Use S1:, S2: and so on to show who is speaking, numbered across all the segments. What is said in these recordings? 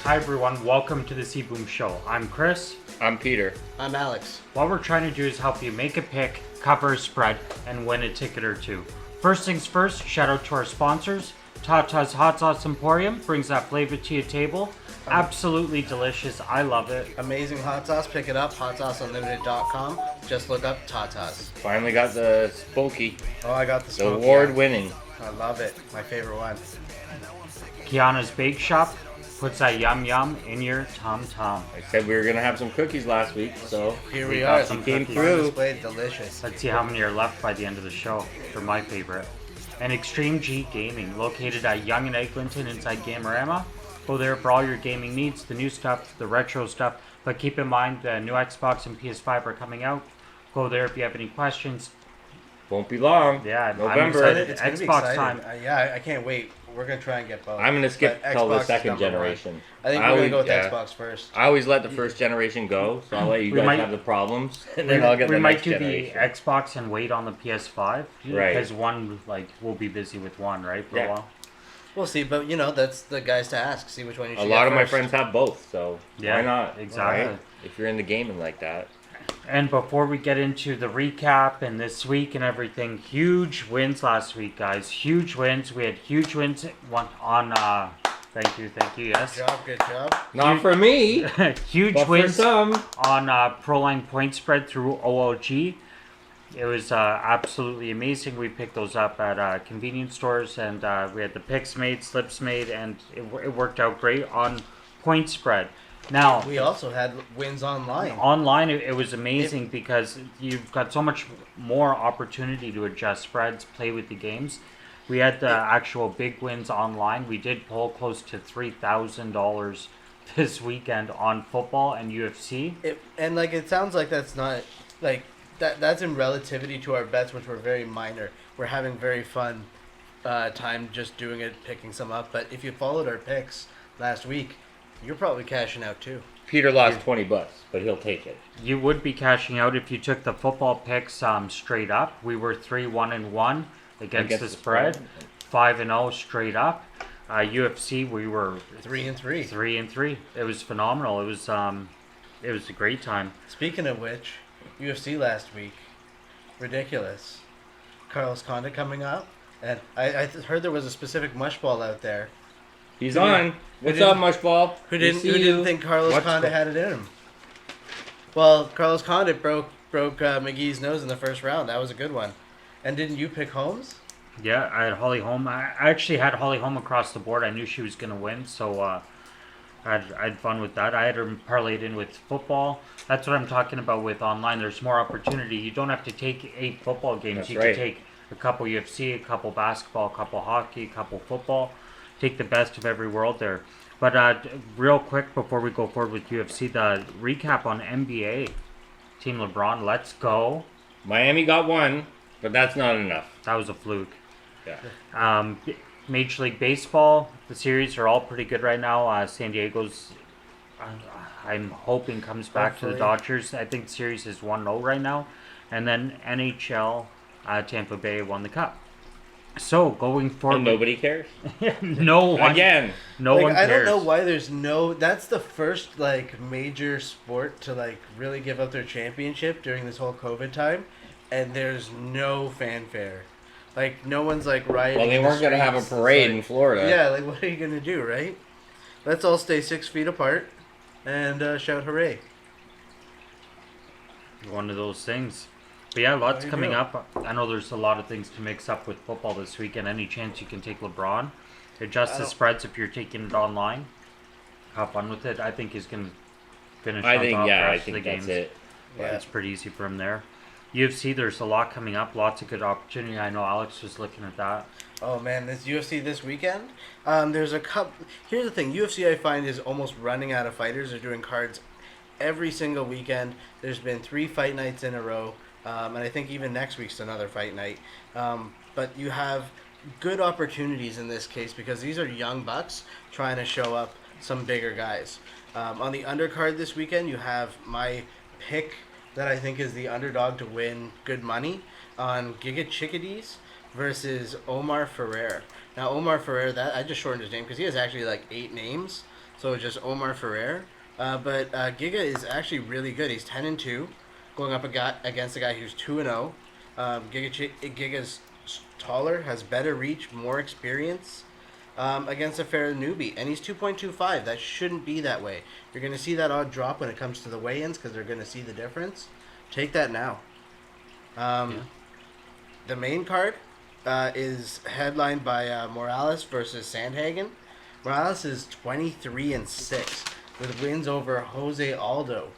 S1: Hi everyone, welcome to the CBoom Show. I'm Chris.
S2: I'm Peter.
S3: I'm Alex.
S1: What we're trying to do is help you make a pick, cover a spread, and win a ticket or two. First things first, shout out to our sponsors. Tata's Hot Sauce Emporium brings that flavor to your table. Absolutely delicious. I love it.
S3: Amazing hot sauce. Pick it up. HotSauceUnlimited.com. Just look up Tata's.
S2: Finally got the Spooky.
S3: Oh, I got the
S2: The
S3: smoky.
S2: award-winning.
S3: I love it. My favorite one.
S1: Kianna's Bake Shop puts that yum yum in your tom-tom.
S2: I said we were going to have some cookies last week, so
S3: Here
S1: We
S3: we
S1: got
S3: are.
S1: some
S2: came
S1: cookies.
S2: through.
S3: Displayed delicious.
S1: Let's see how many are left by the end of the show for my favorite. And Extreme G Gaming, located at Yonge and Eglinton inside Gamerama. Go there for all your gaming needs, the new stuff, the retro stuff. But keep in mind, the new Xbox and PS5 are coming out. Go there if you have any questions.
S2: Won't be long.
S1: Yeah, I'm
S2: November.
S1: excited.
S3: It's gonna be
S1: Xbox
S3: exciting.
S1: time.
S3: I can't wait. We're gonna try and get both.
S2: I'm going to skip
S3: But
S2: till the
S3: Xbox is
S2: second
S3: number one.
S2: generation.
S3: I think
S2: I
S3: we're gonna
S2: would-
S3: go with
S2: yeah.
S3: Xbox first.
S2: I always let the first generation go, so I'll let you
S1: We
S2: guys
S1: might-
S2: have the problems, and then I'll get
S1: We
S2: the
S1: might
S2: next
S1: do
S2: generation.
S1: the Xbox and wait on the PS5.
S2: Right.
S1: Because one, we'll be busy with one, right, for a
S2: Yeah.
S1: while.
S3: We'll see, but that's the guys to ask. See which one you should
S2: A
S3: get
S2: lot of my
S3: first.
S2: friends have both, so
S1: Yeah,
S2: why not?
S1: exactly.
S2: Right? If you're into gaming like that.
S1: And before we get into the recap and this week and everything, huge wins last week, guys. Huge wins. We had huge wins on, thank you, yes.
S3: Good job.
S2: Not for me,
S1: Huge
S2: but for
S1: wins
S2: some.
S1: on Proline point spread through OLG. It was absolutely amazing. We picked those up at convenience stores, and we had the picks made, slips made, and it worked out great on point spread. Now,
S3: We also had wins online.
S1: online, it was amazing because you've got so much more opportunity to adjust spreads, play with the games. We had the actual big wins online. We did pull close to $3,000 this weekend on football and UFC.
S3: It sounds like that's not like that's in relativity to our bets, which were very minor. We're having very fun time just doing it, picking some up. But if you followed our picks last week, you're probably cashing out too.
S2: Peter lost $20, but he'll take it.
S1: You would be cashing out if you took the football picks straight up. We were 3-1-1 against the spread, 5-0 straight up. UFC, we were
S3: 3-3.
S1: 3-3. It was phenomenal. It was a great time.
S3: Speaking of which, UFC last week, ridiculous. Carlos Condit coming up, and I heard there was a specific mushball out there.
S2: He's
S3: Who
S2: on. What's up, Mushball?
S3: Who
S2: We
S3: didn't
S2: see you.
S3: think Carlos
S2: What's
S3: Condit had it in him? Well, Carlos Condit broke McGee's nose in the first round. That was a good one. And didn't you pick Holmes?
S1: Yeah, I had Holly Holm. I actually had Holly Holm across the board. I knew she was going to win, so I had fun with that. I had her parlayed in with football. That's what I'm talking about with online. There's more opportunity. You don't have to take 8 football games.
S2: That's
S1: You
S2: right.
S1: can take a couple UFC, a couple basketball, a couple hockey, a couple football. Take the best of every world there. But real quick before we go forward with UFC, the recap on NBA. Team LeBron, let's go.
S2: Miami got one, but that's not enough.
S1: That was a fluke.
S2: Yeah.
S1: Major League Baseball, the series are all pretty good right now. San Diego's, I'm hoping, comes back to the
S3: Hopefully.
S1: Dodgers. I think the series is 1-0 right now. And then NHL, Tampa Bay won the Cup. So, going forward...
S2: And nobody cares.
S1: no one...
S2: Again.
S1: No one
S3: I
S1: cares.
S3: don't know why there's no. That's the first major sport to really give up their championship during this whole COVID time, and there's no fanfare. No one's rioting.
S2: Well, they
S3: in the
S2: weren't going to have a
S3: streets. It's
S2: parade in Florida.
S3: Yeah, what are you gonna do, right? Let's all stay 6 feet apart and shout hooray.
S1: One of those things. But yeah, lots
S3: There you
S1: coming
S3: go.
S1: up. I know there's a lot of things to mix up with football this weekend. Any chance you can take LeBron, adjust the spreads if you're taking it online. Have fun with it. I think he's going to finish
S2: I
S1: on
S2: think,
S1: top
S2: yeah,
S1: the
S2: I
S1: rest of
S2: think
S1: the
S2: that's
S1: games.
S2: it.
S3: Yeah.
S1: It's pretty easy for him there. UFC, there's a lot coming up. Lots of good opportunity. I know Alex was looking at that.
S3: Oh man, this UFC this weekend. There's a couple. Here's the thing: UFC I find is almost running out of fighters. They're doing cards every single weekend. There's been 3 fight nights in a row, and I think even next week's another fight night. But you have good opportunities in this case because these are young bucks trying to show up some bigger guys. On the undercard this weekend, you have my pick that I think is the underdog to win good money on Giga Chickadees versus Omar Ferrer. Now, Omar Ferrer, that I just shortened his name because he has actually 8 names. So just Omar Ferrer. But Giga is actually really good. He's 10-2, going up against a guy who's 2-0. Giga's taller, has better reach, more experience against a fair newbie, and he's 2.25. That shouldn't be that way. You're going to see that odd drop when it comes to the weigh-ins because they're going to see the difference. Take that now. The main card is headlined by Morales versus Sandhagen. Morales is 23-6 with wins over Jose Aldo.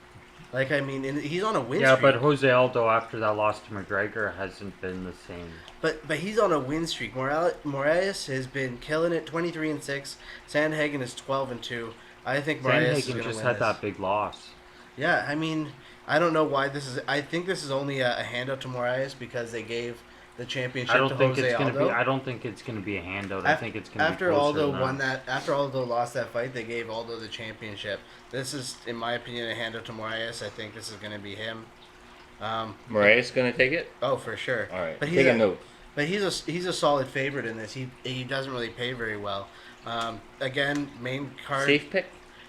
S3: Like, I mean, he's on a win streak.
S1: Yeah, but Jose Aldo, after that loss to McGregor, hasn't been the same.
S3: But he's on a win streak. Moraes has been killing it, 23-6. Sandhagen is 12-2. I think Moraes is going to win
S1: just had that big loss.
S3: Yeah, I mean, I don't know why this is. I think this is only a handout to Moraes because they gave the championship to Jose Aldo.
S1: I don't think it's going to be a handout. I think it's going to be
S3: after
S1: closer
S3: Aldo
S1: than
S3: won that. After Aldo lost that fight, they gave Aldo the championship. This is, in my opinion, a handout to Moraes. I think this is going to be him.
S2: Moraes going to take it?
S3: Oh, for sure.
S2: All right,
S3: but
S2: take a note.
S3: But he's a solid favorite in this. He doesn't really pay very well. Again, main card.
S2: Safe pick?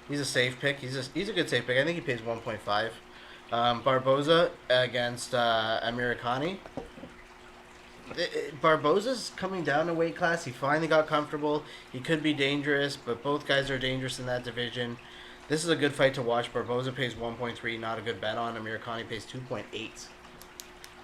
S3: He's a safe pick. He's a good safe pick. I think he pays 1.5. Barboza against Americani. Barboza's coming down a weight class. He finally got comfortable. He could be dangerous, but both guys are dangerous in that division. This is a good fight to watch. Barboza pays 1.3, not a good bet on. Americani pays 2.8.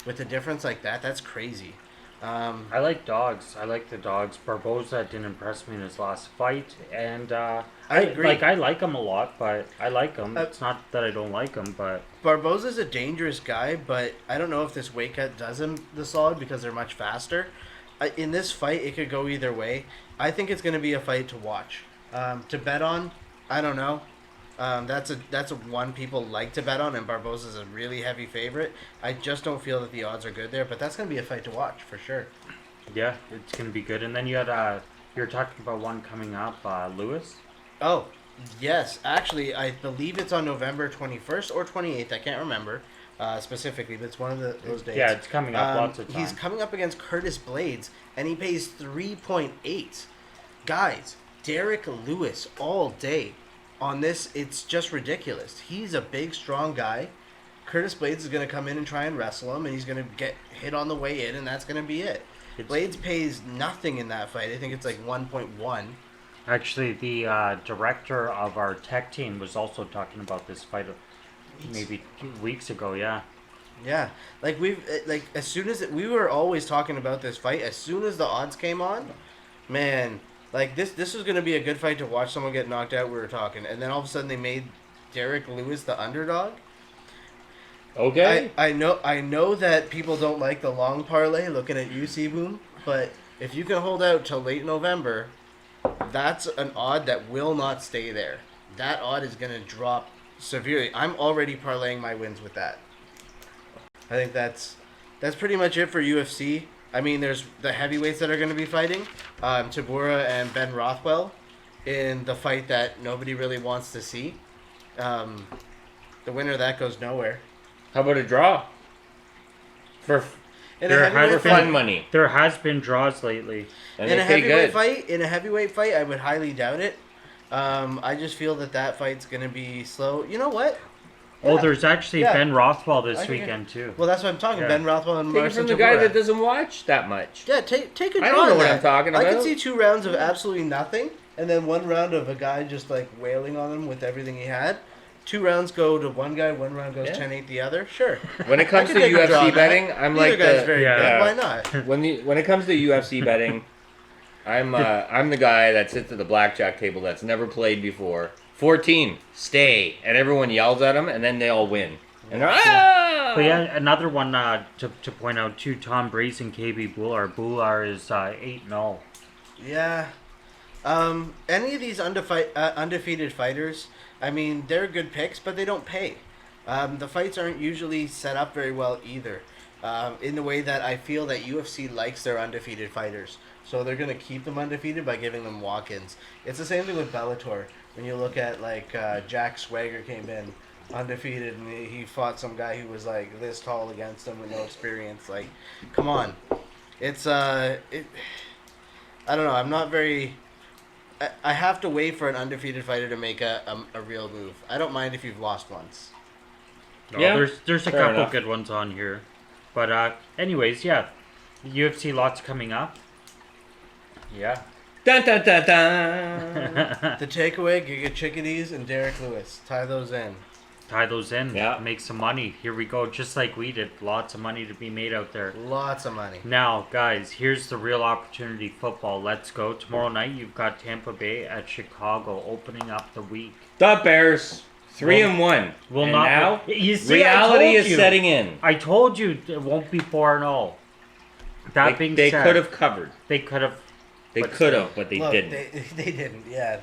S3: With a difference like that, that's crazy.
S1: I like dogs. I like the dogs. Barboza didn't impress me in his last fight, and
S3: I agree.
S1: I like him a lot, but I like him. It's not that I don't like him, but
S3: Barboza's a dangerous guy, but I don't know if this weight cut does him the solid because they're much faster. In this fight, it could go either way. I think it's going to be a fight to watch. To bet on, I don't know. That's a one people like to bet on, and Barboza's a really heavy favorite. I just don't feel that the odds are good there, but that's going to be a fight to watch for sure.
S1: yeah, it's going to be good. And then you had you're talking about one coming up, Lewis.
S3: Oh, yes. Actually, I believe it's on November 21st or 28th. I can't remember specifically, but it's one of those dates.
S1: Yeah, it's coming up lots of time.
S3: He's coming up against Curtis Blades, and he pays 3.8. Guys, Derek Lewis all day. On this, it's just ridiculous. He's a big, strong guy. Curtis Blades is going to come in and try and wrestle him, and he's going to get hit on the way in, and that's going to be it. Blades pays nothing in that fight. I think it's like 1.1.
S1: Actually, the director of our tech team was also talking about this fight maybe 2 weeks ago. Yeah.
S3: Yeah, as soon as we were always talking about this fight, as soon as the odds came on, man. Like, this was going to be a good fight to watch someone get knocked out, we were talking. And then all of a sudden they made Derek Lewis the underdog.
S2: Okay.
S3: I know that people don't like the long parlay looking at you, CBoom, but if you can hold out till late November, that's an odd that will not stay there. That odd is going to drop severely. I'm already parlaying my wins with that. I think that's pretty much it for UFC. I mean, there's the heavyweights that are going to be fighting, Tabura and Ben Rothwell, in the fight that nobody really wants to see. The winner of that goes nowhere.
S2: How about a draw? For
S1: fun
S2: money.
S1: There has been draws lately.
S2: And
S3: in a heavyweight fight, I would highly doubt it. I just feel that fight's going to be slow. You know what?
S1: Oh, there's actually Ben Rothwell this weekend too.
S3: Well, that's what I'm talking. Ben Rothwell and
S2: Take it from the guy that doesn't watch that much.
S3: Yeah, take a draw.
S2: I don't know what I'm talking about.
S3: I can see 2 rounds of absolutely nothing, and then 1 round of a guy just like wailing on him with everything he had. 2 rounds go to one guy, 1 round goes 10-8 the other. Sure.
S2: When it comes to UFC betting, I'm like
S3: guy's very good. Why not?
S2: When it comes to UFC betting, I'm the guy that sits at the blackjack table that's never played before. 14, stay, and everyone yells at him, and then they all win. And they're,
S1: But yeah, another one to point out too, Tom Breeze and KB Bular. Bular is 8-0.
S3: Yeah. Any of these undefeated fighters, I mean, they're good picks, but they don't pay. The fights aren't usually set up very well either. In the way that I feel that UFC likes their undefeated fighters. So they're going to keep them undefeated by giving them walk-ins. It's the same thing with Bellator. When you look at, like, Jack Swagger came in undefeated, and he fought some guy who was, like, this tall against him with no experience. Like, come on. It's, I don't know. I'm not very... I have to wait for an undefeated fighter to make a real move. I don't mind if you've lost once.
S1: No,
S2: Yeah,
S1: there's a
S2: fair
S1: couple
S2: enough.
S1: good ones on here. But anyways, yeah. UFC lots coming up. Yeah.
S2: Dun, dun, dun, dun.
S3: The takeaway, Giga Chickadees and Derek Lewis. Tie those in.
S1: Tie those in.
S2: Yeah.
S1: Make some money. Here we go. Just like we did. Lots of money to be made out there.
S3: Lots of money.
S1: Now, guys, here's the real opportunity football. Let's go. Tomorrow night, you've got Tampa Bay at Chicago opening up the week.
S2: The Bears, 3-1.
S1: Will
S2: And
S1: not.
S2: now,
S1: You see,
S2: reality
S1: I told
S2: is
S1: you.
S2: setting in.
S1: I told you it won't be 4-0. That being
S2: They
S1: said,
S2: could have covered.
S1: They could have.
S2: They
S1: but
S2: could have, but they
S3: Look,
S2: didn't.
S3: They didn't. Yeah.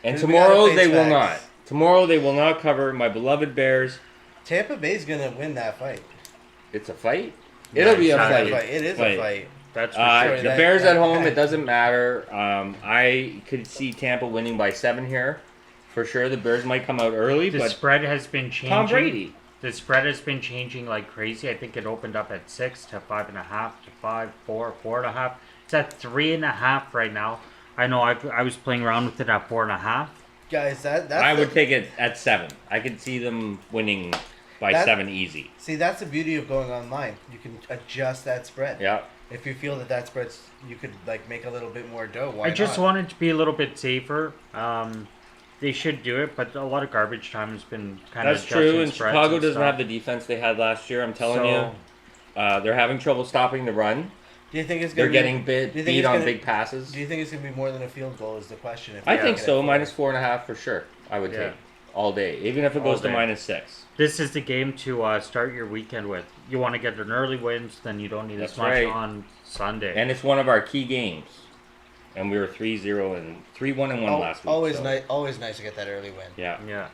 S2: And
S3: we
S2: tomorrow
S3: gotta face
S2: they will not.
S3: facts.
S2: Tomorrow they will not cover my beloved Bears.
S3: Tampa Bay's gonna win that fight.
S2: It's a fight. It'll be a
S1: exactly.
S2: fight.
S3: It is
S2: Fight.
S3: a fight.
S1: That's for
S3: sure.
S2: The
S3: that-
S2: Bears
S3: that-
S2: at home,
S3: that-
S2: it doesn't matter. I could see Tampa winning by 7 here. For sure, the Bears might come out early,
S1: The
S2: but
S1: spread has been changing.
S2: Tom Brady.
S1: The spread has been changing like crazy. I think it opened up at 6 to 5.5 to 5, 4, 4.5. It's at 3.5 right now. I know I was playing around with it at 4.5.
S3: Guys, that's
S2: I would take it at 7. I could see them winning by
S3: That-
S2: 7 easy.
S3: See, that's the beauty of going online. You can adjust that spread.
S2: Yeah.
S3: If you feel that spread's, you could like make a little bit more dough. Why
S1: I just
S3: not?
S1: wanted to be a little bit safer. They should do it, but a lot of garbage time has been kind of
S2: That's true, and
S1: spreads
S2: Chicago
S1: and
S2: doesn't
S1: stuff.
S2: have the defense they had last year. I'm telling
S1: So-
S2: you. They're having trouble stopping the run.
S3: Do you think it's
S2: They're
S3: gonna
S2: getting
S3: be, do you think
S2: beat
S3: it's
S2: on
S3: gonna-
S2: big passes.
S3: Do you think it's gonna be more than a field goal? Is the question. If
S2: I
S3: they
S2: think
S3: get
S2: so.
S3: it
S2: Minus 4.5 for sure. I would
S1: Yeah.
S2: take all day, even if it
S1: All
S2: goes to
S1: day.
S2: minus 6.
S1: This is the game to start your weekend with. You want to get an early win, so then you don't need
S2: That's
S1: as much
S2: right.
S1: on Sunday.
S2: And it's one of our key games. And we were 3-0 and 3-1 and 1 last week.
S3: Always
S2: so.
S3: nice. Always nice to get that early win.
S2: Yeah.
S1: Yeah.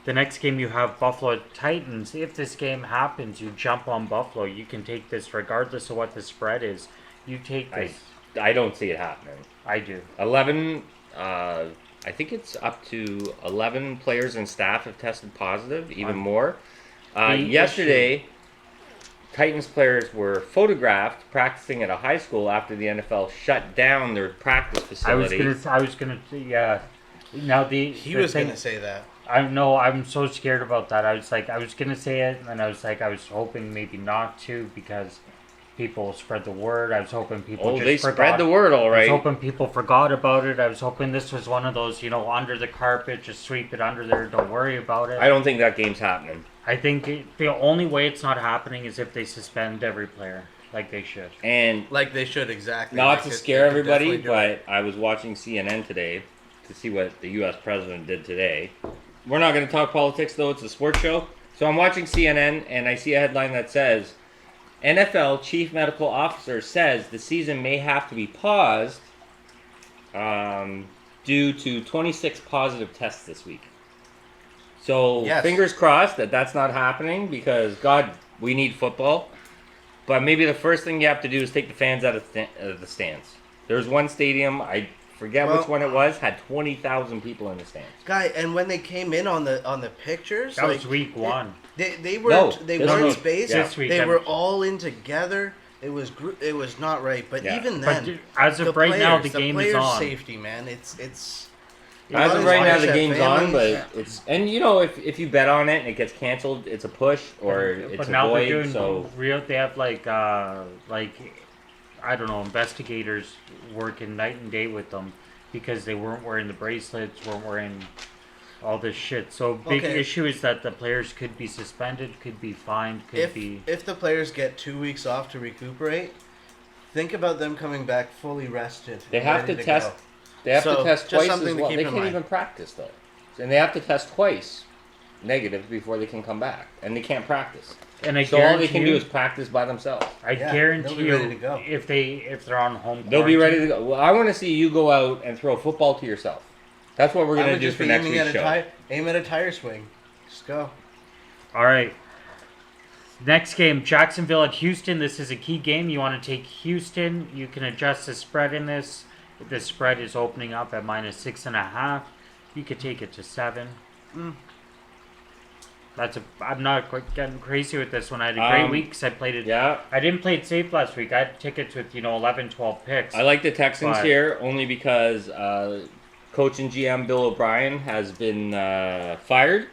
S1: The next game you have Buffalo Titans. If this game happens, you jump on Buffalo. You can take this regardless of what the spread is. You take this.
S2: I don't see it happening.
S1: I do.
S2: 11, I think it's up to 11 players and staff have tested positive, even more.
S1: The
S2: Yesterday, Titans players were photographed practicing at a high school after the NFL shut down their practice facilities.
S1: I was gonna. Yeah. Now
S3: He
S1: the
S3: was
S1: thing,
S3: gonna say that.
S1: I'm so scared about that. I was gonna say it, and I was hoping maybe not to because people spread the word. I was hoping people just
S2: They
S1: forgot.
S2: spread the word all
S1: I was
S2: right.
S1: hoping people forgot about it. I was hoping this was one of those, under the carpet, just sweep it under there, don't worry about it.
S2: I don't think that game's happening.
S1: I think the only way it's not happening is if they suspend every player, like they should.
S2: And
S3: Like they should exactly.
S2: not
S3: They
S2: to
S3: could-
S2: scare
S3: they could
S2: everybody,
S3: definitely do it.
S2: but I was watching CNN today to see what the U.S. president did today. We're not going to talk politics, though. It's a sports show. So I'm watching CNN, and I see a headline that says, NFL chief medical officer says the season may have to be paused due to 26 positive tests this week. So
S3: Yes.
S2: fingers crossed that that's not happening because, God, we need football. But maybe the first thing you have to do is take the fans out of the stands. There's one stadium, I forget which one it was, had 20,000 people in the stands.
S3: Guy, and when they came in on the pictures,
S1: That
S3: like,
S1: was week one.
S3: They
S2: No,
S3: weren't they
S2: this
S3: weren't
S2: was-
S3: spaced.
S2: yeah.
S1: This week,
S3: They
S1: I'm-
S3: were all in together. It was not right. But
S2: Yeah.
S3: even
S1: But
S3: then,
S1: as of
S3: the
S1: right now,
S3: players-
S1: the game is
S3: players'
S1: on.
S3: safety, man. It's
S2: As of right now, the game's on, but
S3: families.
S2: it's if you bet on it and it gets canceled, it's a push or it's
S1: But
S2: a
S1: now
S2: void.
S1: they're doing
S2: So
S1: real. They have like I don't know, investigators working night and day with them because they weren't wearing the bracelets, weren't wearing all this shit. So big
S3: Okay.
S1: issue is that the players could be suspended, could be fined, could be.
S3: If the players get 2 weeks off to recuperate, think about them coming back fully rested.
S2: they
S3: and
S2: have
S3: ready
S2: to test.
S3: go.
S2: They have
S3: So,
S2: to test
S3: just
S2: twice
S3: something
S2: as
S3: to
S2: well.
S3: keep
S2: They
S3: in
S2: can't
S3: mind.
S2: even practice though, and they have to test twice negative before they can come back, and they can't practice.
S1: And I
S2: So all
S1: guarantee
S2: they can do is practice by themselves.
S1: I
S3: Yeah,
S1: guarantee
S3: they'll be ready to
S1: you,
S3: go.
S1: if they're on home,
S2: They'll be ready
S1: quarantine-
S2: to go. Well, I want to see you go out and throw a football to yourself. That's what we're
S3: I
S2: gonna
S3: would
S2: do
S3: just
S2: for
S3: be
S2: next
S3: aiming
S2: week's
S3: at a
S2: show.
S3: aim at a tire swing. Just go.
S1: All right. Next game, Jacksonville at Houston. This is a key game. You want to take Houston. You can adjust the spread in this. The spread is opening up at -6.5. You could take it to 7. I'm not quite getting crazy with this one. I had a great week because I played it.
S2: Yeah,
S1: I didn't play it safe last week. I had tickets with 11, 12 picks.
S2: I like the Texans
S1: But-
S2: here only because coach and GM Bill O'Brien has been fired.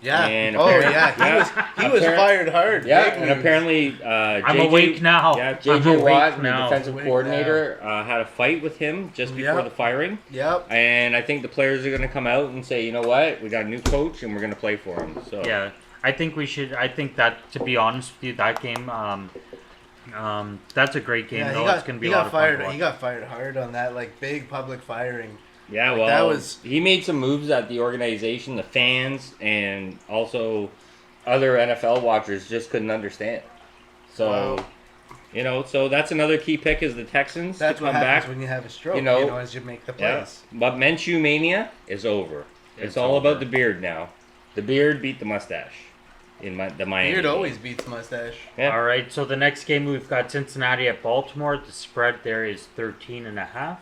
S3: Yeah.
S2: And
S3: Oh
S2: apparently-
S3: yeah. He was fired hard.
S2: Yeah,
S3: Big
S2: and
S3: news.
S2: apparently
S1: I'm awake now.
S2: Yeah,
S1: I'm
S2: JJ
S1: awake
S2: Watt, the
S1: now.
S2: defensive
S3: Awake
S2: coordinator, had a fight with him just before
S3: Yep.
S2: the firing.
S3: Yep.
S2: And I think the players are going to come out and say, you know what, we got a new coach and we're going to play for him. So
S1: Yeah, I think we should. I think that, to be honest with you, that game, that's a great game.
S3: Yeah,
S1: though it's going to be a lot of
S3: fired.
S1: fun. To
S3: He
S1: watch.
S3: got fired hard on that like big public firing.
S2: yeah,
S3: Like,
S2: well,
S3: that was-
S2: he made some moves at the organization, the fans, and also other NFL watchers just couldn't understand. So,
S3: Wow.
S2: you know, so that's another key pick is the Texans
S3: That's
S2: to
S3: what
S2: come
S3: happens
S2: back.
S3: when you have a stroke.
S2: You know,
S3: as you make the
S2: Yeah,
S3: plays.
S2: but Minshew mania is over. It's
S1: It's
S2: all
S1: over.
S2: about the beard now. The beard beat the mustache in the Miami.
S3: Beard
S2: game.
S3: always beats mustache.
S2: Yeah.
S1: All right, so the next game we've got Cincinnati at Baltimore. The spread there is 13.5.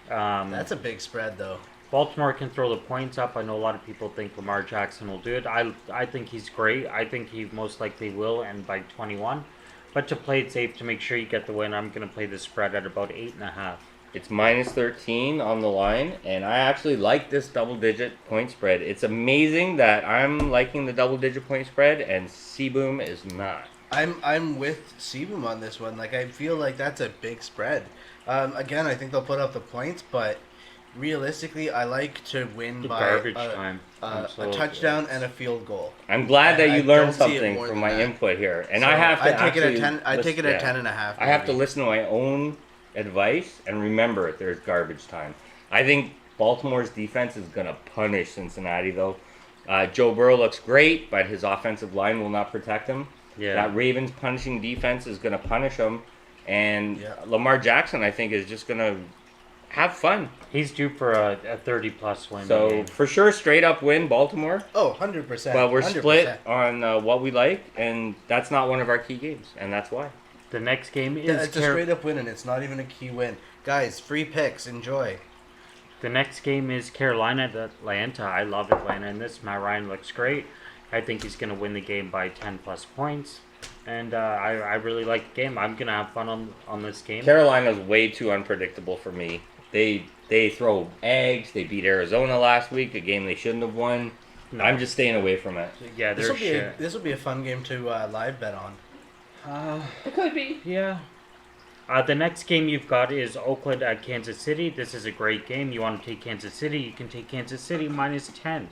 S3: That's a big spread though.
S1: Baltimore can throw the points up. I know a lot of people think Lamar Jackson will do it. I think he's great. I think he most likely will, and by 21. But to play it safe, to make sure you get the win, I'm going to play the spread at about 8.5.
S2: It's minus 13 on the line, and I actually like this double-digit point spread. It's amazing that I'm liking the double-digit point spread, and CBoom is not.
S3: I'm with CBoom on this one. Like I feel like that's a big spread. Again, I think they'll put up the points, but realistically, I like to win
S1: The
S3: by
S1: garbage
S3: a
S1: time.
S3: a
S1: Absolutely.
S3: touchdown and a field goal.
S2: I'm glad that
S3: I
S2: you
S3: don't
S2: learned
S3: see it
S2: something
S3: more
S2: from
S3: than
S2: my
S3: that.
S2: input here, and
S3: So
S2: I have to
S3: I take it
S2: actually
S3: at 10. I take it
S2: listen-
S3: at 10.5.
S2: I have to
S3: maybe.
S2: listen to my own advice and remember there's garbage time. I think Baltimore's defense is going to punish Cincinnati, though. Joe Burrow looks great, but his offensive line will not protect him.
S1: Yeah.
S2: That Ravens punishing defense is going to punish him. And
S3: Yeah.
S2: Lamar Jackson, I think, is just going to have fun.
S1: He's due for a 30-plus win.
S2: So,
S1: game.
S2: for sure, straight up win Baltimore.
S3: Oh, 100%.
S2: But we're
S3: 100%.
S2: split on what we like, and that's not one of our key games, and that's why.
S1: The next game
S3: Yeah,
S1: is
S3: it's a straight up win, and it's not even a key win. Guys, free picks. Enjoy.
S1: The next game is Carolina at Atlanta. I love Atlanta in this. Matt Ryan looks great. I think he's going to win the game by 10-plus points. And I really like the game. I'm going to have fun on this game.
S2: Carolina's way too unpredictable for me. They throw eggs. They beat Arizona last week, a game they shouldn't have won.
S1: No.
S2: I'm just staying away from it.
S1: Yeah,
S3: This
S1: they're
S3: will be
S1: shit.
S3: this will be a fun game to live bet on.
S2: It could be.
S1: Yeah. The next game you've got is Oakland at Kansas City. This is a great game. You want to take Kansas City, you can take Kansas City minus 10.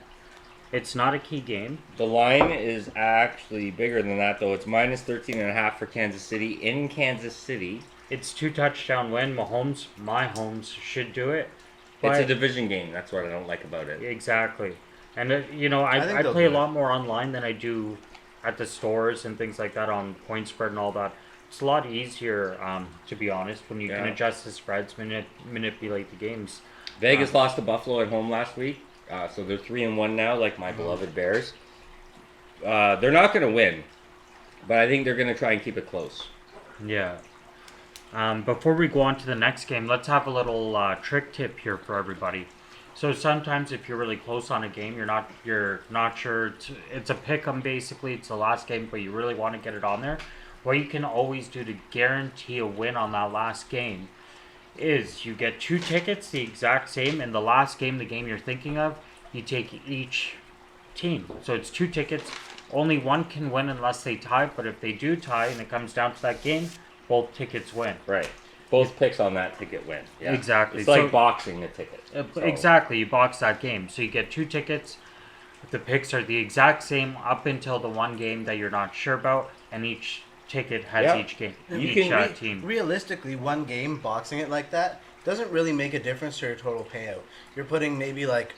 S1: It's not a key game.
S2: The line is actually bigger than that, though. It's minus 13.5 for Kansas City in Kansas City.
S1: It's 2-touchdown win. My Holmes should do it.
S2: It's a
S1: But-
S2: division game. That's what I don't like about it.
S1: Exactly. And,
S3: I think
S1: I
S3: they'll
S1: play a
S3: do it.
S1: lot more online than I do at the stores and things like that on point spread and all that. It's a lot easier, to be honest, when you can
S2: Yeah.
S1: adjust the spreads, manipulate the games.
S2: Vegas lost to Buffalo at home last week, so they're 3-1 now, like my beloved Bears. They're not going to win, but I think they're going to try and keep it close.
S1: Yeah. Before we go on to the next game, let's have a little trick tip here for everybody. So sometimes if you're really close on a game, you're not sure. It's a pick 'em basically. It's the last game, but you really want to get it on there. What you can always do to guarantee a win on that last game is you get 2 tickets, the exact same, and the last game, the game you're thinking of, you take each team. So it's 2 tickets. Only one can win unless they tie, but if they do tie and it comes down to that game, both tickets win.
S2: Right. Both picks on that ticket win. Yeah.
S1: Exactly.
S2: It's like
S1: So-
S2: boxing a ticket. So-
S1: Exactly, you box that game. So you get 2 tickets. The picks are the exact same up until the one game that you're not sure about, and each ticket has
S2: Yeah.
S1: each game,
S2: You
S1: each
S2: can
S1: team.
S3: Realistically, one game boxing it like that doesn't really make a difference to your total payout. You're putting maybe like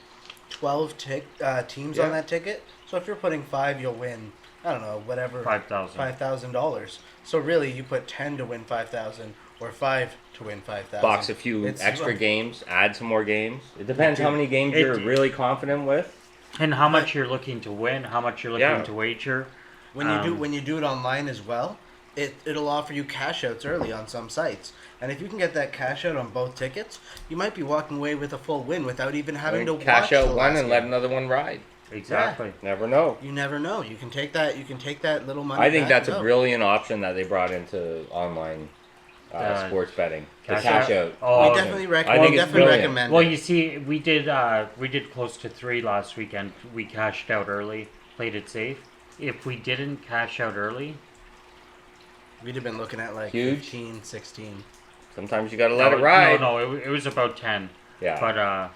S3: 12 teams
S2: Yeah.
S3: on that ticket. So if you're putting 5, you'll win. I don't know, whatever.
S1: 5,000.
S3: $5,000. So really, you put 10 to win 5,000, or 5 to win 5,000.
S2: Box a few extra games, add some more games. It depends how many games
S1: It-
S2: you're really confident with.
S1: And how much you're looking to win, how much you're looking
S2: Yeah.
S1: to wager.
S3: When you do it online as well, it'll offer you cash outs early on some sites. And if you can get that cash out on both tickets, you might be walking away with a full win without even having to
S2: Cash
S3: watch
S2: out
S3: the
S2: one
S3: last
S2: and let
S3: game.
S2: another one ride.
S1: Exactly.
S2: Never know.
S3: You never know. You can take that little money.
S2: I think
S3: back
S2: that's
S3: and
S2: a
S3: go.
S2: brilliant option that they brought into online sports betting. The
S1: Cash
S2: cash
S1: out?
S2: out.
S1: Oh,
S3: We definitely,
S2: I think it's brilliant.
S3: recommend
S1: Well,
S3: it.
S1: you see, we did close to 3 last weekend. We cashed out early, played it safe. If we didn't cash out early,
S3: We'd have been looking at like
S2: Huge.
S3: 15, 16.
S2: Sometimes you gotta let it ride.
S1: No, it was about 10.
S2: Yeah.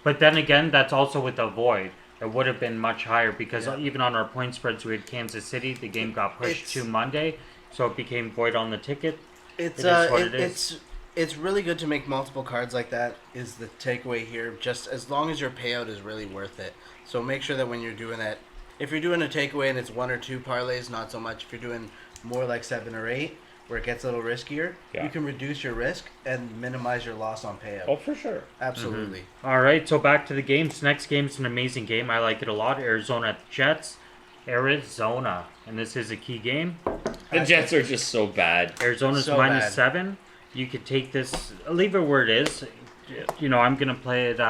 S1: But then again, that's also with a void. It would have been much higher because
S3: Yeah.
S1: even on our point spreads, we had Kansas City. The game got pushed
S3: It's-
S1: to Monday, so it became void on the ticket.
S3: It's
S1: It is what it is.
S3: it's really good to make multiple cards like that. Is the takeaway here? Just as long as your payout is really worth it. So make sure that when you're doing that, if you're doing a takeaway and it's 1 or 2 parlays, not so much. If you're doing more like 7 or 8, where it gets a little riskier,
S2: Yeah.
S3: you can reduce your risk and minimize your loss on payout.
S2: Oh, for sure.
S3: Absolutely.
S1: All right, so back to the games. Next game's an amazing game. I like it a lot. Arizona at the Jets. Arizona, and this is a key game.
S2: The Jets are just so bad.
S1: Arizona's
S3: So
S1: minus
S3: bad.
S1: 7. You could take this, leave it where it is. You know, I'm gonna play it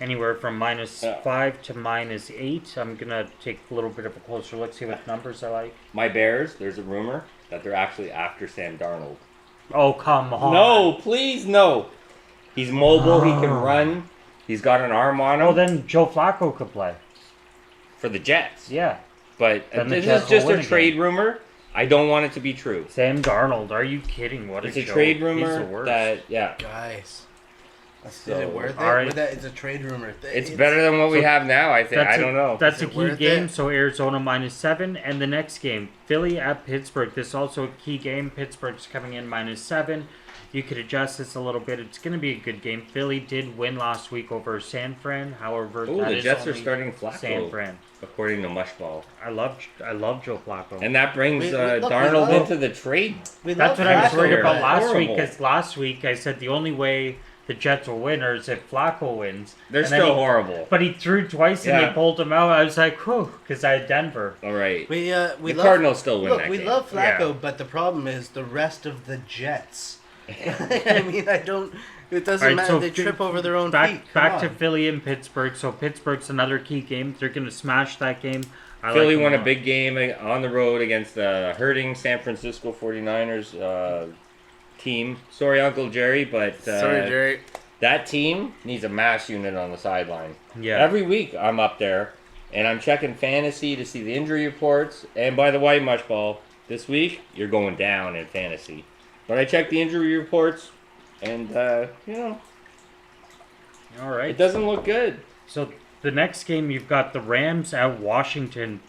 S1: anywhere from minus
S2: Yeah.
S1: 5 to minus 8. I'm gonna take a little bit of a closer look, see what numbers I like.
S2: My Bears, there's a rumor that they're actually after Sam Darnold.
S1: Oh, come on.
S2: No, please, no. He's mobile. He can run. He's got an arm on him
S1: Oh, then Joe Flacco could play.
S2: for the Jets.
S1: Yeah.
S2: But
S1: Then the
S2: this
S1: Jets
S2: is
S1: will
S2: just
S1: win
S2: a trade rumor. I don't want it to be true.
S1: Sam Darnold, are you kidding? What
S2: It's
S1: a
S2: a
S1: joke.
S2: trade
S1: He's the
S2: rumor
S1: worst.
S2: that, yeah.
S3: Guys, is
S2: So,
S3: it worth it?
S1: all right.
S3: With that, it's a trade rumor.
S2: It's better than what we
S1: So
S2: have now, I think. I
S1: a-
S2: don't know.
S1: That's
S3: Is
S1: a
S3: it
S1: key
S3: worth
S1: game.
S3: it?
S1: So Arizona minus 7, and the next game, Philly at Pittsburgh. This is also a key game. Pittsburgh's coming in minus 7. You could adjust this a little bit. It's going to be a good game. Philly did win last week over San Fran. However,
S2: Oh,
S1: that
S2: the
S1: is
S2: Jets are
S1: only
S2: starting Flacco,
S1: San Fran.
S2: according to Mushball.
S1: I love Joe Flacco.
S2: And that brings
S3: Look,
S2: Darnold
S3: we love-
S2: into the trade.
S1: That's what I was worried
S2: Flacco.
S1: about last week.
S2: Horrible.
S1: Because last week I said the only way the Jets will win is if Flacco wins.
S2: They're
S1: And then
S2: still
S1: he-
S2: horrible.
S1: But he threw twice and
S2: Yeah.
S1: they pulled him out. I was like, whew, because I had Denver.
S2: All right.
S3: We
S2: The
S3: love,
S2: Cardinals still win
S3: look,
S2: that
S3: we
S2: game.
S3: love Flacco,
S1: Yeah.
S3: but the problem is the rest of the Jets. I mean, I don't. It doesn't
S1: All right,
S3: matter.
S1: so
S3: They trip over their own
S1: back
S3: feet. Come
S1: back to
S3: on.
S1: Philly and Pittsburgh. So Pittsburgh's another key game. They're going to smash that game. I
S2: Philly
S1: like
S2: won
S1: them
S2: a big game on the road against the hurting San Francisco 49ers team. Sorry, Uncle Jerry, but
S3: Sorry, Jerry.
S2: that team needs a mass unit on the sideline.
S1: Yeah.
S2: Every week I'm up there, and I'm checking fantasy to see the injury reports. And by the way, Mushball, this week you're going down in fantasy. But I checked the injury reports, and
S1: All right.
S2: it doesn't look good.
S1: So the next game, you've got the Rams at Washington.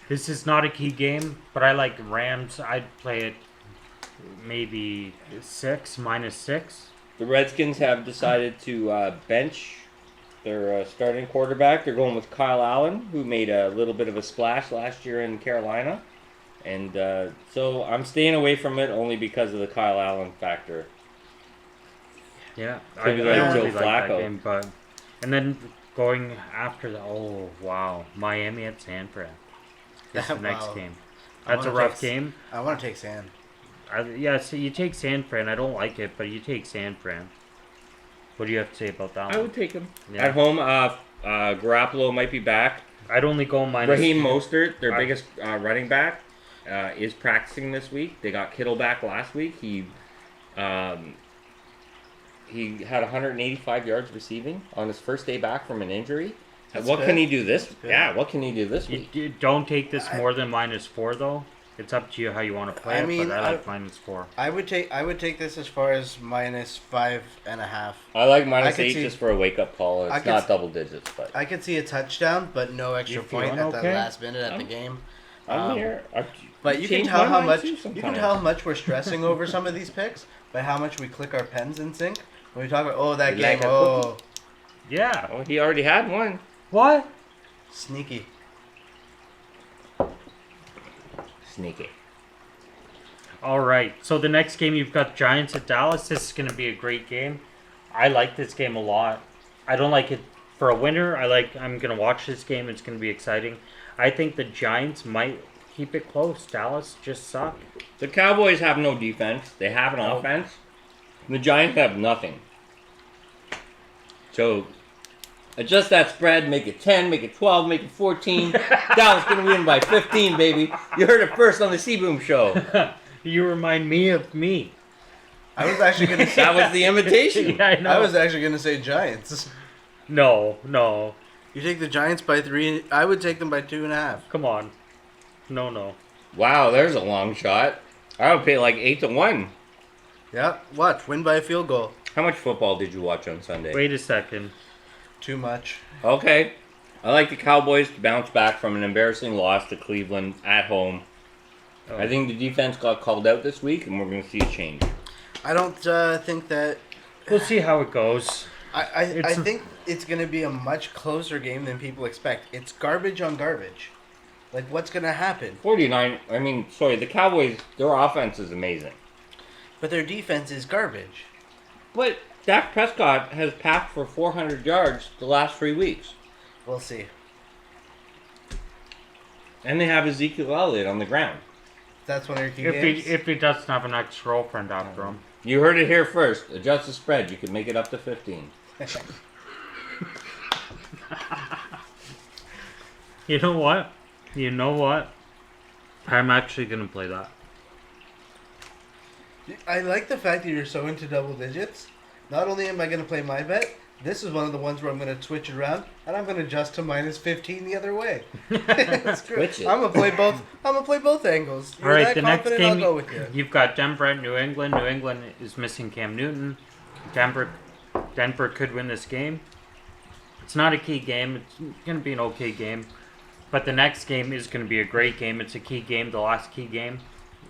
S1: This is not a key game, but I like Rams. I'd play it maybe 6, minus 6.
S2: The Redskins have decided to bench their starting quarterback. They're going with Kyle Allen, who made a little bit of a splash last year in Carolina. And so I'm staying away from it only because of the Kyle Allen factor.
S1: Yeah, I
S2: Could be
S1: don't
S2: like
S1: really
S2: Joe
S1: like that
S2: Flacco.
S1: game, but and then going after the Miami at San Fran. That's the next
S3: Wow.
S1: game.
S3: I
S1: That's a
S3: wanna
S1: rough game.
S3: I want to take San.
S1: So you take San Fran. I don't like it, but you take San Fran. What do you have to say about that
S2: I
S1: one?
S2: would take him.
S1: Yeah.
S2: At home, Garoppolo might be back.
S1: I'd only go minus.
S2: Raheem Mostert, their
S1: I-
S2: biggest running back, is practicing this week. They got Kittle back last week. He had 185 yards receiving on his first day back from an injury.
S3: That's
S2: What
S3: good.
S2: can he do this?
S3: good.
S2: Yeah, what can he do this week?
S1: You don't take this more than minus 4 though. It's up to you how you want to play
S3: I
S1: it,
S3: mean,
S1: but I like minus 4.
S3: I would take this as far as minus 5.5.
S2: I like minus
S3: could
S2: 8
S3: see-
S2: just for a wake up call.
S3: I
S2: It's
S3: could
S2: not
S3: s-
S2: double digits, but
S3: I could see a touchdown, but no extra
S1: You
S3: point
S1: feeling
S3: at the
S1: okay?
S3: last minute at the game.
S2: I'm here.
S3: But you can
S2: change
S3: tell
S2: my
S3: how
S2: mind
S3: much
S2: too
S3: you can
S2: sometimes.
S3: tell how much we're stressing over some of these picks by how much we click our pens in sync when we talk about that
S2: You
S3: game.
S2: like a
S3: Oh,
S1: Yeah.
S2: Oh, he already had one.
S1: What?
S3: sneaky.
S2: Sneaky.
S1: All right. So the next game you've got Giants at Dallas. This is going to be a great game. I like this game a lot. I don't like it for a winner. I'm going to watch this game. It's going to be exciting. I think the Giants might keep it close. Dallas just suck.
S2: The Cowboys have no defense. They have an offense. The Giants have nothing. So, adjust that spread. Make it 10, make it 12, make it 14. Dallas going to win by 15, baby. You heard it first on the CBoom show.
S1: You remind me of me.
S3: I was actually going to say.
S2: That was the invitation.
S1: Yeah, I know.
S3: I was actually going to say Giants.
S1: No.
S3: You take the Giants by 3. I would take them by 2.5.
S1: Come on. No.
S2: Wow, there's a long shot. I would pay like 8-1.
S3: Yeah, watch. Win by a field goal.
S2: How much football did you watch on Sunday?
S1: Wait a second.
S3: Too much.
S2: Okay. I like the Cowboys to bounce back from an embarrassing loss to Cleveland at home.
S1: Oh.
S2: I think the defense got called out this week, and we're going to see a change.
S3: I don't think that.
S1: We'll see how it goes.
S3: I think it's going to be a much closer game than people expect. It's garbage on garbage. Like, what's going to happen?
S2: The Cowboys, their offense is amazing.
S3: But their defense is garbage.
S2: But Dak Prescott has passed for 400 yards the last 3 weeks.
S3: We'll see.
S2: And they have Ezekiel Elliott on the ground.
S3: That's one of your key games.
S1: If he doesn't have an ex-girlfriend after him.
S2: You heard it here first. Adjust the spread. You can make it up to 15.
S1: You know what? I'm actually going to play that.
S3: I like the fact that you're so into double digits. Not only am I going to play my bet, this is one of the ones where I'm going to switch it around, and I'm going to adjust to minus 15 the other way. It's true.
S2: Switch it.
S3: I'm going to play both. I'm going to play both angles. You're
S1: All right,
S3: that
S1: the next
S3: confident,
S1: game,
S3: I'll go with you.
S1: you've got Denver at New England. New England is missing Cam Newton. Denver could win this game. It's not a key game. It's going to be an okay game. But the next game is going to be a great game. It's a key game, the last key game.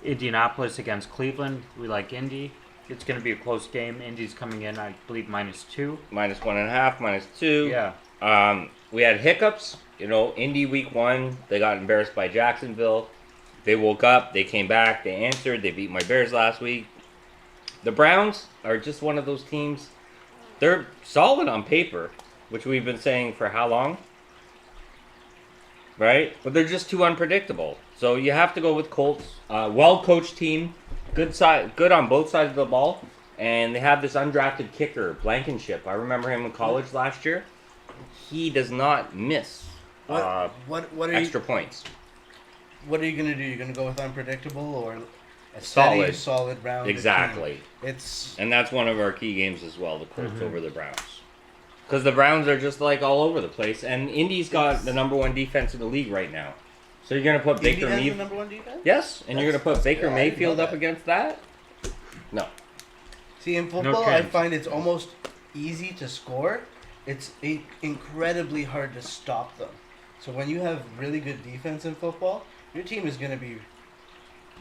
S1: Indianapolis against Cleveland. We like Indy. It's going to be a close game. Indy's coming in, I believe, -2.
S2: -1.5, -2.
S1: Yeah.
S2: We had hiccups. Indy week 1, they got embarrassed by Jacksonville. They woke up. They came back. They answered. They beat my Bears last week. The Browns are just one of those teams. They're solid on paper, which we've been saying for how long? Right? But they're just too unpredictable. So you have to go with Colts. Well-coached team. Good on both sides of the ball. And they have this undrafted kicker, Blankenship. I remember him in college last year. He does not miss
S3: What are
S2: extra points.
S3: What are you going to do? You're going to go with unpredictable or a steady, solid round?
S2: Exactly.
S3: It's
S2: And that's one of our key games as well, the Colts over the Browns. Because the Browns are just like all over the place. And Indy's got the number 1 defense in the league right now. So you're going to put
S3: Indy
S2: Baker
S3: has the
S2: Mayfield.
S3: number 1 defense?
S2: Yes, and you're going to put Baker
S3: I didn't
S2: Mayfield
S3: know
S2: up
S3: that.
S2: against that? No.
S3: See, in football, I
S1: chance.
S3: find it's almost easy to score. It's incredibly hard to stop them. So when you have really good defense in football, your team is going to be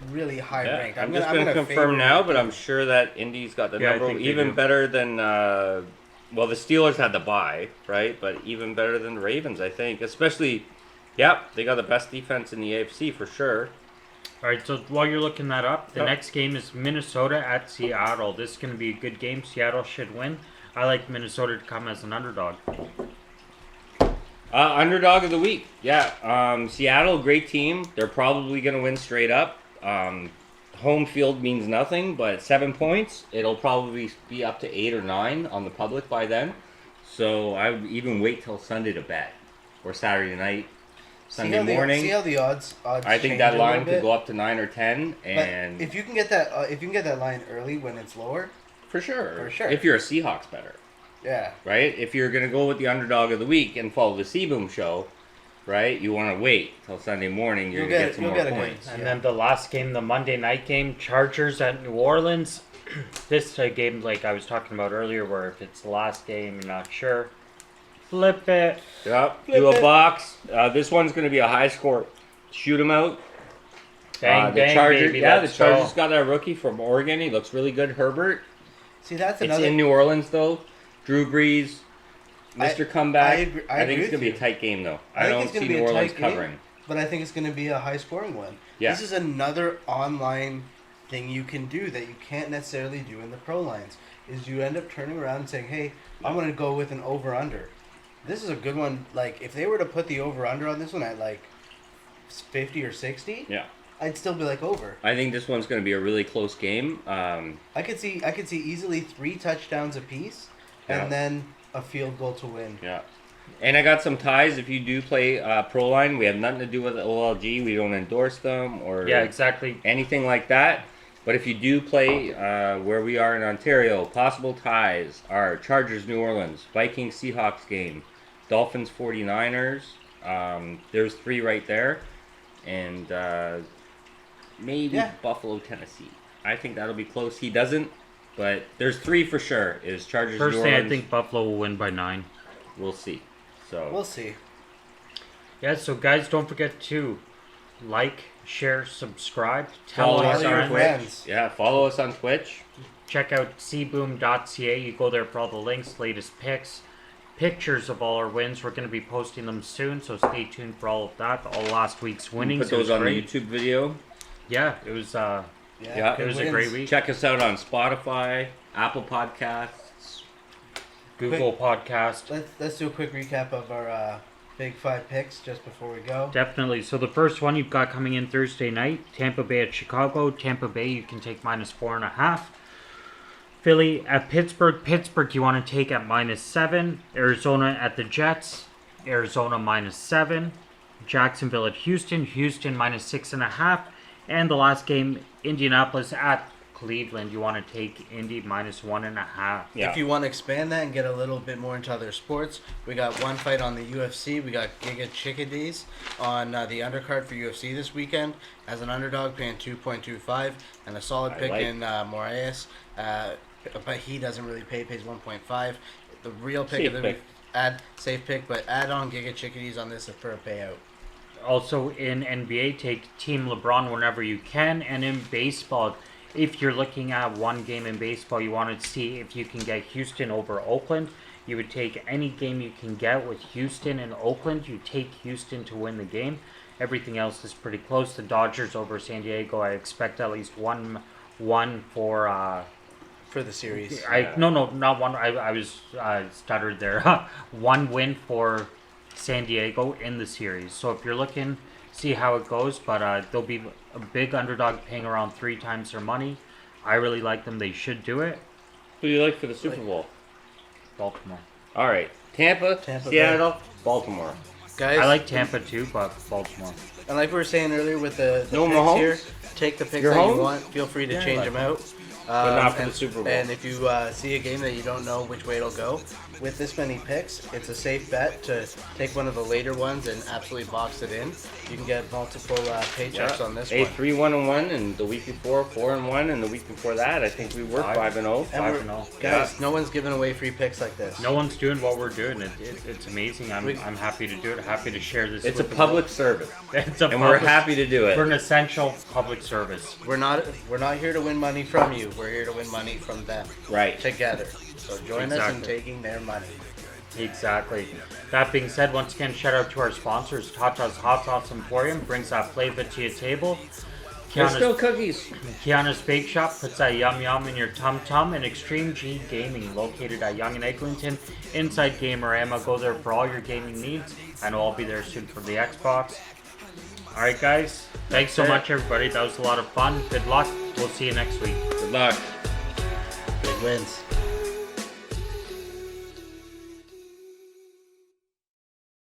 S3: really high
S2: Yeah,
S3: ranked.
S2: I'm just going to confirm now, but I'm sure that Indy's got the
S1: Yeah, I
S2: number
S1: think they
S2: even
S1: do.
S2: better than. The Steelers had the bye, right? But even better than the Ravens, I think. Especially, they got the best defense in the AFC for sure.
S1: All right, so while you're looking that up, the
S2: Yep.
S1: next game is Minnesota at Seattle. This is going to be a good game. Seattle should win. I like Minnesota to come as an underdog.
S2: Underdog of the week. Yeah. Seattle, great team. They're probably going to win straight up. Home field means nothing, but 7 points. It'll probably be up to 8 or 9 on the public by then. So I would even wait till Sunday to bet. Or Saturday night, Sunday morning.
S3: See how the odds
S2: I think
S3: change
S2: that
S3: a
S2: line
S3: little
S2: could
S3: bit?
S2: go up to 9 or 10.
S3: But
S2: And
S3: if you can get that line early when it's lower,
S2: for sure.
S3: For sure.
S2: If you're a Seahawks better.
S3: yeah.
S2: Right? If you're going to go with the underdog of the week and follow the CBoom show, right? You want to wait till Sunday morning. You're
S3: You'll
S2: going to
S3: get-
S2: get some
S3: you'll
S2: more
S3: get a good-
S2: points.
S1: And
S3: Yeah.
S1: then the last game, the Monday night game, Chargers at New Orleans. This game, like I was talking about earlier, where if it's the last game, you're not sure. Flip it.
S2: Yep.
S3: Flip
S2: Do a
S3: it.
S2: box. This one's going to be a high score. Shoot 'em out.
S1: Bang,
S2: The
S1: bang,
S2: Chargers,
S1: baby.
S2: yeah, the
S1: let's
S2: Chargers
S1: go.
S2: got a rookie from Oregon. He looks really good, Herbert.
S3: See, that's
S2: It's
S3: another.
S2: in New Orleans though. Drew Brees, Mr. Comeback.
S3: I agree- I
S2: think
S3: agree
S2: it's gonna
S3: with
S2: be a
S3: you.
S2: tight game though.
S3: I
S2: I
S3: think
S2: don't
S3: it's gonna
S2: see
S3: be
S2: New
S3: a tight
S2: Orleans
S3: game.
S2: covering.
S3: But I think it's going to be a high-scoring one.
S2: Yeah.
S3: This is another online thing you can do that you can't necessarily do in the pro lines. Is you end up turning around and saying, "Hey, I'm going to go with an over/under." This is a good one. Like if they were to put the over/under on this one at like 50 or 60,
S2: Yeah.
S3: I'd still be like over.
S2: I think this one's gonna be a really close game.
S3: I could see easily 3 touchdowns apiece,
S2: Yeah.
S3: and then a field goal to win.
S2: Yeah. And I got some ties. If you do play pro line, we have nothing to do with OLG. We don't endorse them or
S1: Yeah, exactly.
S2: anything like that. But if you do play where we are in Ontario, possible ties are Chargers New Orleans, Vikings Seahawks game, Dolphins 49ers. There's 3 right there. And maybe Buffalo, Tennessee. I think that'll be close. He doesn't, but there's 3 for sure. Is Chargers New
S1: Personally,
S2: Orleans.
S1: I think Buffalo will win by 9.
S2: We'll see. So
S3: We'll see.
S1: Yeah, so guys, don't forget to like, share, subscribe, tell
S2: follow
S1: all
S2: us
S1: your
S2: on
S1: friends.
S2: Twitch. Yeah, follow us on Twitch.
S1: Check out CBoom.ca. You go there for all the links, latest picks, pictures of all our wins. We're going to be posting them soon, so stay tuned for all of that. All last week's winnings.
S2: Put those on
S1: great.
S2: the YouTube video.
S1: Yeah, it was.
S2: Yeah,
S1: it was a great week.
S2: Check us out on Spotify, Apple Podcasts,
S1: Google Podcast.
S3: Let's do a quick recap of our Big 5 picks just before we go.
S1: Definitely. So the first one you've got coming in Thursday night, Tampa Bay at Chicago. Tampa Bay, you can take -4.5. Philly at Pittsburgh. Pittsburgh, you want to take at -7. Arizona at the Jets. Arizona -7. Jacksonville at Houston. Houston -6.5. And the last game, Indianapolis at Cleveland. You want to take Indy -1.5.
S2: Yeah.
S3: If you want to expand that and get a little bit more into other sports, we got one fight on the UFC. We got Giga Chickadees on the undercard for UFC this weekend as an underdog, paying 2.25, and a solid pick in Moraes. But he doesn't really pay; pays 1.5. The real pick of the week, safe pick, but add on Giga Chickadees on this for a payout.
S1: Also in NBA, take Team LeBron whenever you can, and in baseball, if you're looking at one game in baseball, you want to see if you can get Houston over Oakland. You would take any game you can get with Houston and Oakland. You take Houston to win the game. Everything else is pretty close. The Dodgers over San Diego, I expect at least one
S3: For the series.
S1: No, not one. I was stuttered there. One win for San Diego in the series. So if you're looking, see how it goes. But they'll be a big underdog, paying around 3 times their money. I really like them. They should do it.
S2: Who do you like for the Super Bowl?
S1: Baltimore.
S2: All right, Tampa Seattle, Baltimore.
S3: Guys,
S1: I like Tampa too, but Baltimore.
S3: and like we were saying earlier with the
S2: No
S3: picks
S2: Mahomes?
S3: here, take the picks
S2: Your
S3: that
S2: home?
S3: you want. Feel free to
S1: Yeah, I
S3: change
S1: like
S3: them out.
S2: But not for the
S3: and-
S2: Super Bowl.
S3: And if you see a game that you don't know which way it'll go, with this many picks, it's a safe bet to take one of the later ones and absolutely box it in. You can get multiple paychecks on this one.
S2: 3-1-1, and the week before 4-1, and the week before that, I think we were 5-0.
S3: And
S1: 5-0.
S3: Guys, no one's giving away free picks like this.
S1: No one's doing what we're doing. It's amazing. I'm happy to do it. Happy to share this.
S2: It's a
S1: with the
S2: public service,
S1: world. It's a
S2: and we're
S1: public-
S2: happy to do
S1: We're an
S2: it.
S1: essential public service.
S3: We're not here to win money from you. We're here to win money from them
S2: Right.
S3: together. So join us in
S1: Exactly.
S3: taking their money.
S1: Exactly. That being said, once again, shout out to our sponsors. Tata's Hot Sauce Emporium brings that flavor to your table.
S2: There's still cookies.
S1: Kianna's Bake Shop puts that yum yum in your tum tum. And Extreme G Gaming, located at Yonge and Eglinton, inside Gamerama. Go there for all your gaming needs. I know I'll be there soon for the Xbox. Alright guys, thanks so much everybody. That was a lot of fun. Good luck. We'll see you next week.
S2: Good luck.
S3: Big wins.